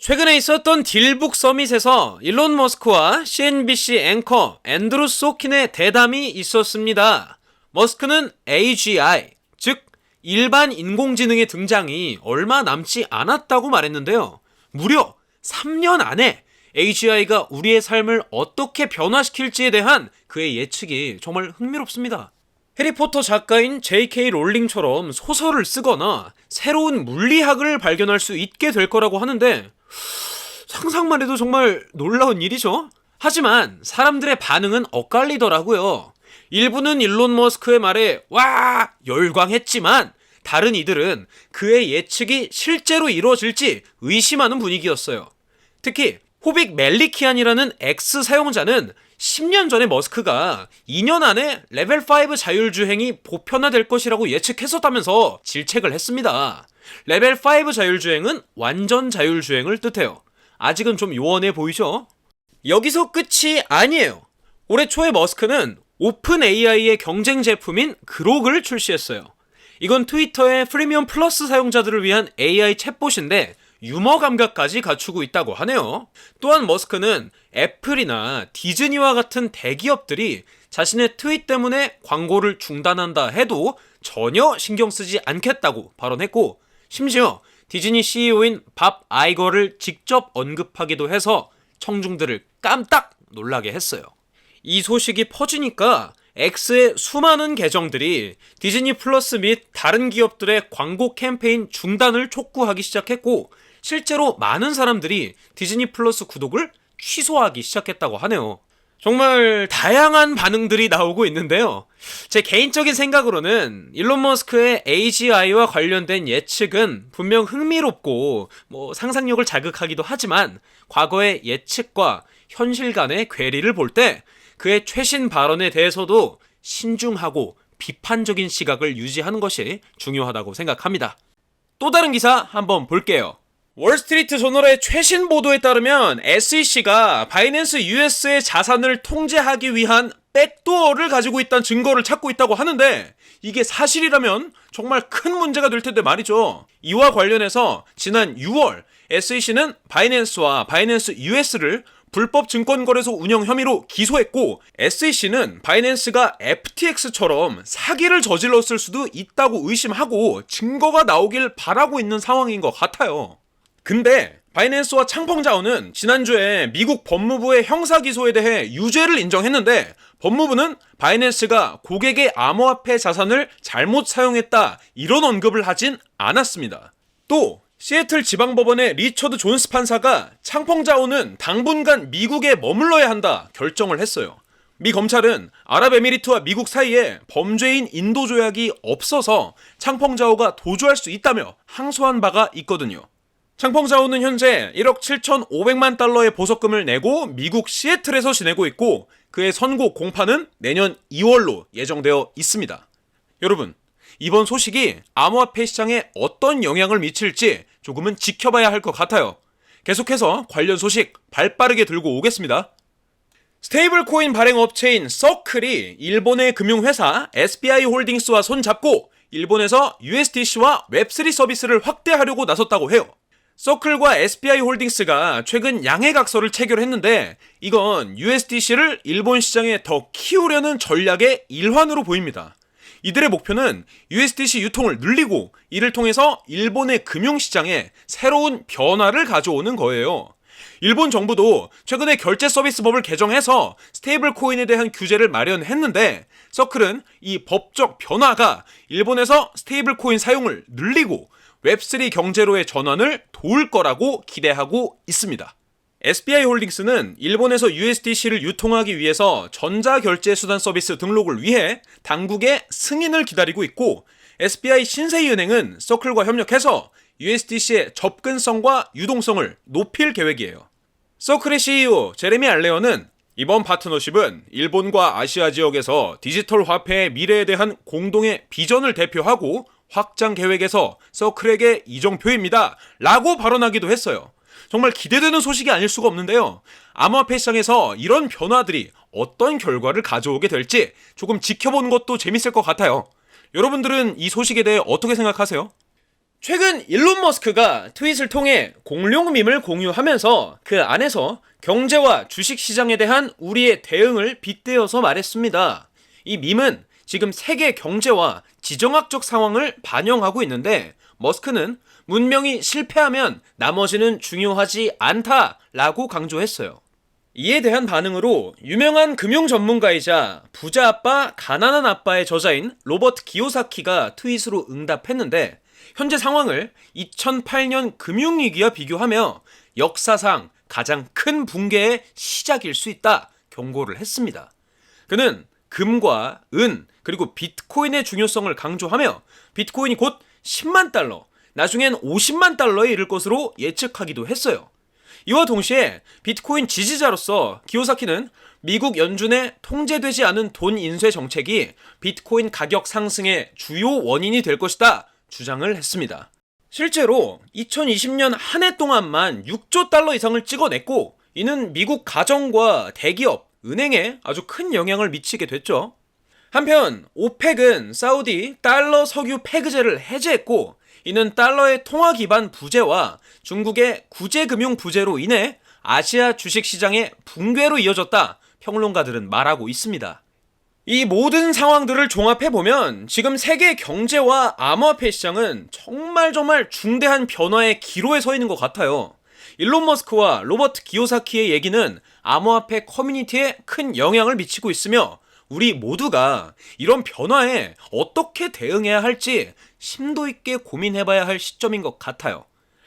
최근에 있었던 딜북 서밋에서 일론 머스크와 CNBC 앵커 앤드루 소킨의 대담이 있었습니다. 머스크는 AGI, 즉 일반 인공지능의 등장이 얼마 남지 않았다고 말했는데요. 무려 3년 안에 AGI가 우리의 삶을 어떻게 변화시킬지에 대한 그의 예측이 정말 흥미롭습니다. 해리포터 작가인 J.K. 롤링처럼 소설을 쓰거나 새로운 물리학을 발견할 수 있게 될 거라고 하는데 상상만 해도 정말 놀라운 일이죠. 하지만 사람들의 반응은 엇갈리더라고요. 일부는 일론 머스크의 말에 와! 열광했지만 다른 이들은 그의 예측이 실제로 이루어질지 의심하는 분위기였어요. 특히 호빅 멜리키안이라는 X 사용자는 10년 전에 머스크가 2년 안에 레벨 5 자율주행이 보편화될 것이라고 예측했었다면서 질책을 했습니다. 레벨 5 자율주행은 완전 자율주행을 뜻해요. 아직은 좀 요원해 보이죠? 여기서 끝이 아니에요. 올해 초에 머스크는 오픈 AI의 경쟁 제품인 그록을 출시했어요. 이건 트위터의 프리미엄 플러스 사용자들을 위한 AI 챗봇인데 유머 감각까지 갖추고 있다고 하네요. 또한 머스크는 애플이나 디즈니와 같은 대기업들이 자신의 트윗 때문에 광고를 중단한다 해도 전혀 신경 쓰지 않겠다고 발언했고, 심지어 디즈니 CEO인 밥 아이거를 직접 언급하기도 해서 청중들을 깜짝 놀라게 했어요. 이 소식이 퍼지니까 X의 수많은 계정들이 디즈니 플러스 및 다른 기업들의 광고 캠페인 중단을 촉구하기 시작했고, 실제로 많은 사람들이 디즈니 플러스 구독을 취소하기 시작했다고 하네요. 정말 다양한 반응들이 나오고 있는데요. 제 개인적인 생각으로는 일론 머스크의 AGI와 관련된 예측은 분명 흥미롭고 상상력을 자극하기도 하지만 과거의 예측과 현실 간의 괴리를 볼 때 그의 최신 발언에 대해서도 신중하고 비판적인 시각을 유지하는 것이 중요하다고 생각합니다. 또 다른 기사 한번 볼게요. 월스트리트 저널의 최신 보도에 따르면 SEC가 바이낸스 US의 자산을 통제하기 위한 백도어를 가지고 있다는 증거를 찾고 있다고 하는데, 이게 사실이라면 정말 큰 문제가 될 텐데 말이죠. 이와 관련해서 지난 6월 SEC는 바이낸스와 바이낸스 US를 불법 증권거래소 운영 혐의로 기소했고, SEC는 바이낸스가 FTX처럼 사기를 저질렀을 수도 있다고 의심하고 증거가 나오길 바라고 있는 상황인 것 같아요. 근데 바이낸스와 창펑자오는 지난주에 미국 법무부의 형사기소에 대해 유죄를 인정했는데, 법무부는 바이낸스가 고객의 암호화폐 자산을 잘못 사용했다 이런 언급을 하진 않았습니다. 또 시애틀 지방법원의 리처드 존스 판사가 창펑자오는 당분간 미국에 머물러야 한다 결정을 했어요. 미 검찰은 아랍에미리트와 미국 사이에 범죄인 인도 조약이 없어서 창펑자오가 도주할 수 있다며 항소한 바가 있거든요. 창펑자오는 현재 1억 7,500만 달러의 보석금을 내고 미국 시애틀에서 지내고 있고, 그의 선고 공판은 내년 2월로 예정되어 있습니다. 여러분, 이번 소식이 암호화폐 시장에 어떤 영향을 미칠지 조금은 지켜봐야 할 것 같아요. 계속해서 관련 소식 발빠르게 들고 오겠습니다. 스테이블 코인 발행 업체인 서클이 일본의 금융회사 SBI 홀딩스와 손잡고 일본에서 USDC와 웹3 서비스를 확대하려고 나섰다고 해요. 서클과 SBI 홀딩스가 최근 양해각서를 체결했는데, 이건 USDC를 일본 시장에 더 키우려는 전략의 일환으로 보입니다. 이들의 목표는 USDC 유통을 늘리고 이를 통해서 일본의 금융시장에 새로운 변화를 가져오는 거예요. 일본 정부도 최근에 결제 서비스법을 개정해서 스테이블 코인에 대한 규제를 마련했는데, 서클은 이 법적 변화가 일본에서 스테이블 코인 사용을 늘리고 웹3 경제로의 전환을 도울 거라고 기대하고 있습니다. SBI 홀딩스는 일본에서 USDC를 유통하기 위해서 전자결제수단 서비스 등록을 위해 당국의 승인을 기다리고 있고, SBI 신세이은행은 서클과 협력해서 USDC의 접근성과 유동성을 높일 계획이에요. 서클의 CEO 제레미 알레어는 이번 파트너십은 일본과 아시아 지역에서 디지털 화폐의 미래에 대한 공동의 비전을 대표하고 확장 계획에서 서클에게 이정표입니다 라고 발언하기도 했어요. 정말 기대되는 소식이 아닐 수가 없는데요. 암호화폐 시장에서 이런 변화들이 어떤 결과를 가져오게 될지 조금 지켜보는 것도 재밌을 것 같아요. 여러분들은 이 소식에 대해 어떻게 생각하세요? 최근 일론 머스크가 트윗을 통해 공룡 밈을 공유하면서 그 안에서 경제와 주식시장에 대한 우리의 대응을 빗대어서 말했습니다. 이 밈은 지금 세계 경제와 지정학적 상황을 반영하고 있는데 머스크는 문명이 실패하면 나머지는 중요하지 않다라고 강조했어요. 이에 대한 반응으로 유명한 금융 전문가이자 부자 아빠, 가난한 아빠의 저자인 로버트 기요사키가 트윗으로 응답했는데 현재 상황을 2008년 금융위기와 비교하며 역사상 가장 큰 붕괴의 시작일 수 있다 경고를 했습니다. 그는 금과 은 그리고 비트코인의 중요성을 강조하며 비트코인이 곧 10만 달러, 나중엔 50만 달러에 이를 것으로 예측하기도 했어요. 이와 동시에 비트코인 지지자로서 기요사키는 미국 연준의 통제되지 않은 돈 인쇄 정책이 비트코인 가격 상승의 주요 원인이 될 것이다 주장을 했습니다. 실제로 2020년 한 해 동안만 6조 달러 이상을 찍어냈고 이는 미국 가정과 대기업, 은행에 아주 큰 영향을 미치게 됐죠. 한편 오펙은 사우디 달러 석유 폐기제를 해제했고 이는 달러의 통화 기반 부재와 중국의 구제금융 부재로 인해 아시아 주식시장의 붕괴로 이어졌다 평론가들은 말하고 있습니다. 이 모든 상황들을 종합해보면 지금 세계 경제와 암호화폐 시장은 정말 중대한 변화의 기로에 서 있는 것 같아요. 일론 머스크와 로버트 기요사키의 얘기는 암호화폐 커뮤니티에 큰 영향을 미치고 있으며 우리 모두가 이런 변화에 어떻게 대응해야 할지 심도 있게 고민해봐야 할 시점인 것 같아요.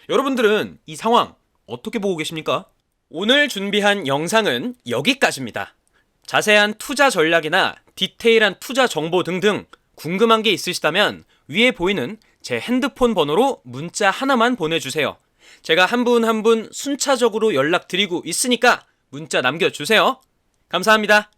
여러분들은 이 상황 어떻게 보고 계십니까? 오늘 준비한 영상은 여기까지입니다. 자세한 투자 전략이나 디테일한 투자 정보 등등 궁금한 게 있으시다면 위에 보이는 제 핸드폰 번호로 문자 하나만 보내주세요. 제가 한 분 한 분 순차적으로 연락드리고 있으니까 문자 남겨주세요. 감사합니다.